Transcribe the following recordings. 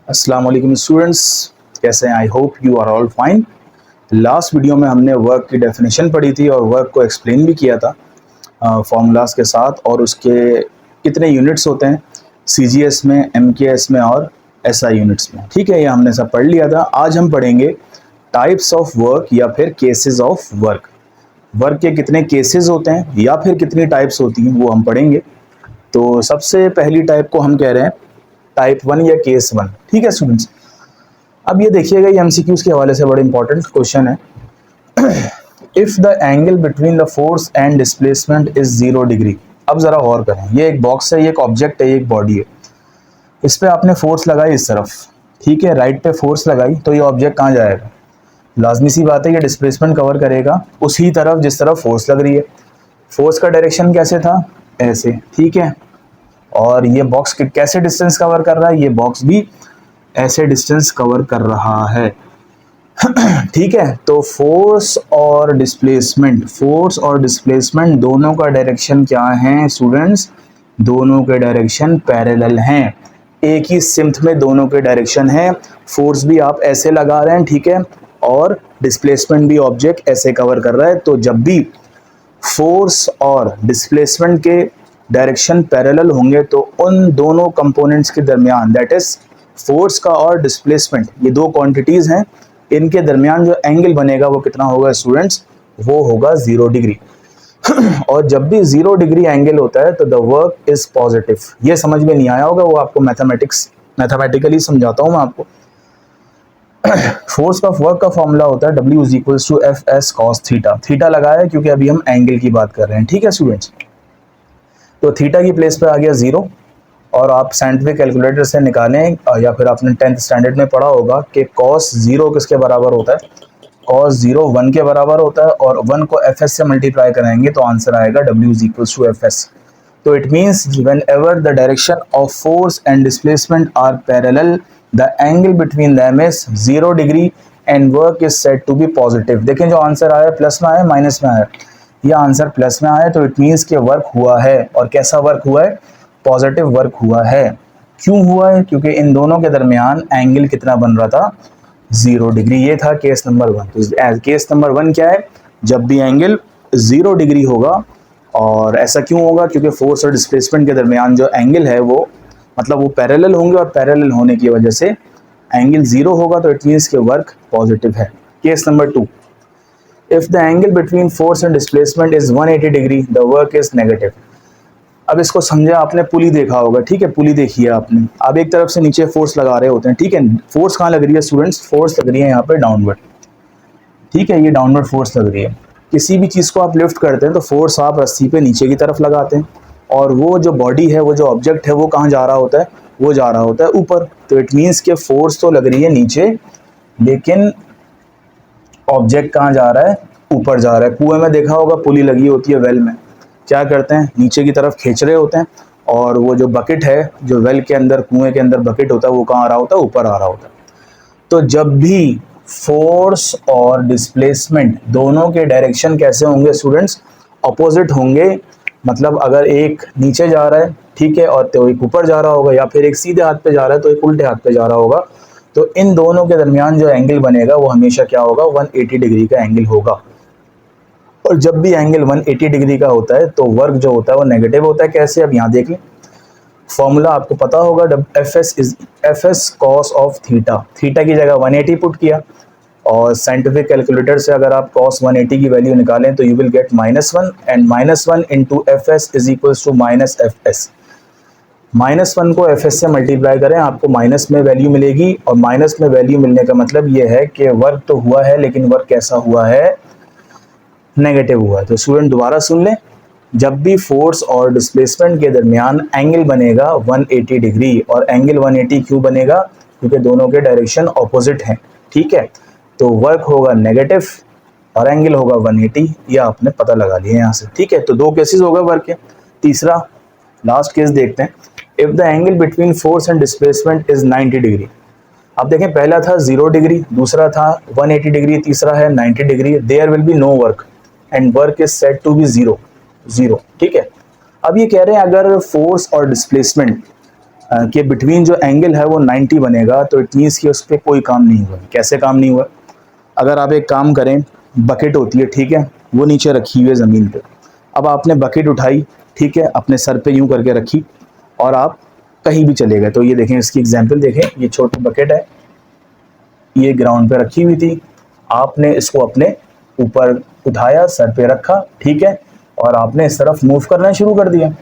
अस्सलाम वालेकुम स्टूडेंट्स, कैसे हैं? I hope you are all fine. Last video में हमने वर्क की डेफिनेशन पढ़ी थी और वर्क को एक्सप्लेन भी किया था फॉर्मूलाज के साथ, और उसके कितने यूनिट्स होते हैं सीजीएस में, एमकेएस में और एसआई यूनिट्स में। ठीक है, ये हमने सब पढ़ लिया था। आज हम पढ़ेंगे टाइप्स ऑफ वर्क या फिर केसेस ऑफ वर्क। वर्क के कितने केसेस होते हैं या फिर कितनी टाइप्स होती हैं वो हम पढ़ेंगे। तो सबसे पहली टाइप को हम कह रहे हैं टाइप 1 या केस 1। ठीक है स्टूडेंट्स, अब ये देखिएगा, ये एमसीक्यूज के हवाले से बड़ा इंपॉर्टेंट क्वेश्चन है। If the angle between the force and displacement is 0 degree. अब जरा गौर करें, ये एक बॉक्स है, ये एक ऑब्जेक्ट है, ये एक बॉडी है। इस पे आपने फोर्स लगाई इस तरफ, ठीक है, राइट पे फोर्स लगाई, तो ये ऑब्जेक्ट कहाँ जाएगा? लाजमी सी बात है, ये डिस्प्लेसमेंट कवर करेगा उसी तरफ जिस तरफ फोर्स लग रही है। फोर्स का डायरेक्शन कैसे था? ऐसे, ठीक है। और ये बॉक्स कैसे डिस्टेंस कवर कर रहा है? ये बॉक्स भी ऐसे डिस्टेंस कवर कर रहा है। ठीक है, तो फोर्स और डिस्प्लेसमेंट दोनों का डायरेक्शन क्या है स्टूडेंट्स? दोनों के डायरेक्शन पैरेलल हैं। एक ही सिम्थ में दोनों के डायरेक्शन है। फोर्स भी आप ऐसे लगा रहे हैं, ठीक है, और डिस्प्लेसमेंट भी ऑब्जेक्ट ऐसे कवर कर रहा है। तो जब भी फोर्स और डिस्प्लेसमेंट के डायरेक्शन पैरेलल होंगे तो उन दोनों कंपोनेंट्स के दरमियान, दैट इज फोर्स का और डिस्प्लेसमेंट, ये दो क्वांटिटीज हैं, इनके दरमियान जो एंगल बनेगा वो कितना होगा स्टूडेंट्स? वो होगा 0 डिग्री। और जब भी 0 डिग्री एंगल होता है तो द वर्क इज पॉजिटिव। ये समझ में नहीं आया होगा, वो आपको मैथमेटिकली समझाता हूँ मैं आपको। फोर्स का वर्क का फॉर्मूला होता है W is equals to f S cos theta. Theta लगाया है क्योंकि अभी हम एंगल की बात कर रहे हैं। ठीक है स्टूडेंट्स, तो थीटा की प्लेस पे आ गया 0, और आप साइंटिफिक कैलकुलेटर से निकालें या फिर आपने 10th स्टैंडर्ड में पढ़ा होगा कि cos 0 किसके बराबर होता है? cos 0 1 के बराबर होता है, और 1 को fs से मल्टीप्लाई कराएंगे तो आंसर आएगा W is equals to fs। तो it means whenever the direction of force and displacement are parallel the angle between them is 0 degree and work is said to be positive. देखें, जो answer आया plus में आया minus में आया, ये answer plus में आया, तो इट मीन्स कि वर्क हुआ है। और कैसा वर्क हुआ है? पॉजिटिव वर्क हुआ है। क्यों हुआ है? क्योंकि इन दोनों के दरमियान एंगल कितना बन रहा था? 0 डिग्री। ये था केस नंबर 1। तो केस नंबर 1 क्या है? जब भी एंगल 0 डिग्री होगा। और ऐसा क्यों होगा? क्योंकि फोर्स और डिस्प्लेसमेंट के दरमियान जो एंगल है वो, मतलब वो पैरेलल होंगे, और पैरेलल होने की वजह से एंगल 0 होगा, तो इट मीन्स के वर्क पॉजिटिव है। Case number 2, if the angle between force and displacement is 180 degree the work is negative. अब इसको समझा आपने, पुली देखा होगा, ठीक है, पुली देखी है आपने। आप एक तरफ से नीचे फोर्स लगा रहे होते हैं, ठीक है। फोर्स कहाँ लग रही है स्टूडेंट्स? फोर्स लग रही है यहाँ पे डाउनवर्ड, ठीक है, ये डाउनवर्ड फोर्स लग रही है। किसी भी चीज़ को आप लिफ्ट करते हैं तो फोर्स आप रस्सी पे नीचे की तरफ लगाते हैं, और वो जो बॉडी है, वो जो ऑब्जेक्ट है, वो कहाँ जा रहा होता है? वो जा रहा होता है ऊपर। तो इट मीन्स के फोर्स तो लग रही है नीचे, लेकिन ऑब्जेक्ट कहाँ जा रहा है? ऊपर जा रहा है। कुएं में देखा होगा, पुली लगी होती है वेल में, क्या करते हैं? नीचे की तरफ खींच रहे होते हैं, और वो जो बकेट है, जो वेल के अंदर, कुएं के अंदर बकेट होता है, वो कहाँ आ रहा होता है? ऊपर आ रहा होता है। तो जब भी फोर्स और डिस्प्लेसमेंट दोनों के डायरेक्शन कैसे होंगे स्टूडेंट्स? अपोजिट होंगे। मतलब अगर एक नीचे जा रहा है, ठीक है, और तो एक ऊपर जा रहा होगा, या फिर एक सीधे हाथ पे जा रहा है तो एक उल्टे हाथ पे जा रहा होगा, तो इन दोनों के दरमियान जो एंगल बनेगा वो हमेशा क्या होगा? 180 डिग्री का एंगल होगा। और जब भी एंगल 180 डिग्री का होता है तो वर्क जो होता है वो नेगेटिव होता है। कैसे? अब यहाँ देख लें, फॉर्मूला आपको पता होगा, F S cos of theta. Theta की जगह 180 पुट किया, और साइंटिफिक कैलकुलेटर से अगर आप cos 180 की वैल्यू निकालें तो you will get -1, and -1 into f s is equals to minus f s. -1 को एफ एस से मल्टीप्लाई करें, आपको माइनस में वैल्यू मिलेगी, और माइनस में वैल्यू मिलने का मतलब ये है कि वर्क तो हुआ है, लेकिन वर्क कैसा हुआ है? नेगेटिव हुआ है। तो स्टूडेंट दोबारा सुन लें, जब भी फोर्स और डिस्प्लेसमेंट के दरमियान एंगल बनेगा 180 डिग्री, और एंगल 180 क्यों बनेगा? क्योंकि दोनों के डायरेक्शन ऑपोजिट हैं, ठीक है। तो वर्क होगा नेगेटिव और एंगल होगा 180, ये आपने पता लगा लिया यहाँ से, ठीक है। तो दो केसेस होगा वर्क के। तीसरा लास्ट केस देखते हैं, if the angle between force and displacement is 90 degree. अब देखें, पहला था 0 डिग्री, दूसरा था 180 डिग्री, तीसरा है 90 degree. There will be no work and work is said to be 0, ठीक है। अब ये कह रहे हैं अगर फोर्स और डिस्प्लेसमेंट के बिटवीन जो एंगल है वो 90 बनेगा, तो इट मीन्स कि उस पर कोई काम नहीं हुआ। कैसे काम नहीं हुआ? अगर आप एक काम करें, बकेट होती है, ठीक है, वो नीचे रखी हुई है ज़मीन पे। अब आपने बकेट उठाई, ठीक है, अपने सर पे यूं करके रखी और आप कहीं भी चले गए। तो ये देखें, इसकी एग्जांपल देखें, ये छोटी बकेट है, ये ग्राउंड पे रखी हुई थी, आपने इसको अपने ऊपर उठाया, सर पे रखा, ठीक है, और आपने इस तरफ मूव करना शुरू कर दिया,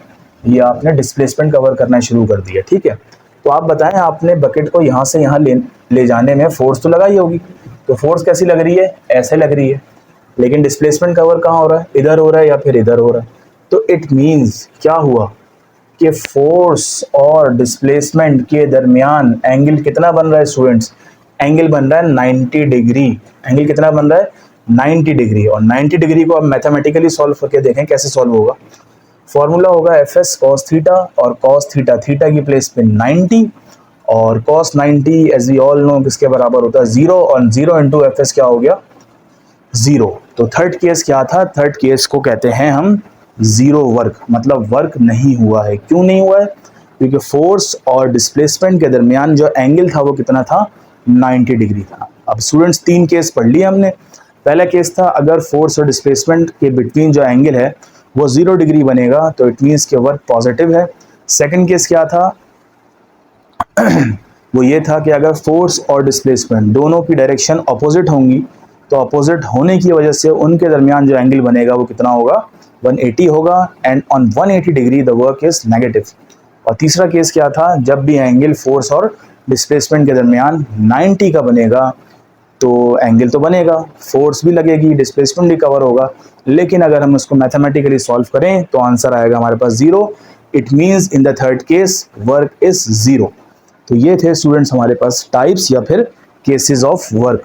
ये आपने डिस्प्लेसमेंट कवर करना शुरू कर दिया, ठीक है। तो आप बताएं, आपने बकेट को यहाँ से यहाँ ले जाने में फोर्स तो लगाई होगी, तो फोर्स कैसी लग रही है? ऐसे लग रही है, लेकिन डिस्प्लेसमेंट कवर कहाँ हो रहा है? इधर हो रहा है या फिर इधर हो रहा है। तो इट मीन्स क्या हुआ कि फोर्स और डिस्प्लेसमेंट के दरमियान एंगल कितना बन रहा है स्टूडेंट्स? एंगल बन रहा है 90 डिग्री। एंगल कितना बन रहा है? 90 डिग्री। और 90 डिग्री को आप मैथमेटिकली सॉल्व करके देखें कैसे सॉल्व होगा। फॉर्मूला होगा एफ एस कॉस थीटा, और कॉस थीटा थीटा की प्लेस पे 90, और cos 90 as we all know किसके बराबर होता है? 0, और 0 इंटू एफ एस क्या हो गया? 0। तो थर्ड केस क्या था? थर्ड केस को कहते हैं हम जीरो वर्क, मतलब वर्क नहीं हुआ है। क्यों नहीं हुआ है? क्योंकि फोर्स और डिस्प्लेसमेंट के दरमियान जो एंगल था वो कितना था? 90 डिग्री था। अब स्टूडेंट्स 3 केस पढ़ लिए हमने। पहला केस था अगर फोर्स और डिस्प्लेसमेंट के बिटवीन जो एंगल है वो 0 डिग्री बनेगा तो इट मीन्स के वर्क पॉजिटिव है। सेकंड केस क्या था? वो ये था कि अगर फोर्स और डिस्प्लेसमेंट दोनों की डायरेक्शन अपोजिट होंगी तो अपोजिट होने की वजह से उनके दरमियान जो एंगल बनेगा वो कितना होगा? 180 होगा, and on 180 degree the work is negative. और तीसरा केस क्या था? जब भी एंगल फोर्स और डिस्प्लेसमेंट के दरमियान 90 का बनेगा तो एंगल तो बनेगा, फोर्स भी लगेगी, डिस्प्लेसमेंट भी कवर होगा, लेकिन अगर हम उसको मैथमेटिकली सॉल्व करें तो आंसर आएगा हमारे पास 0। It means in the third case work is 0। तो ये थे स्टूडेंट्स हमारे पास टाइप्स या फिर केसेस ऑफ वर्क।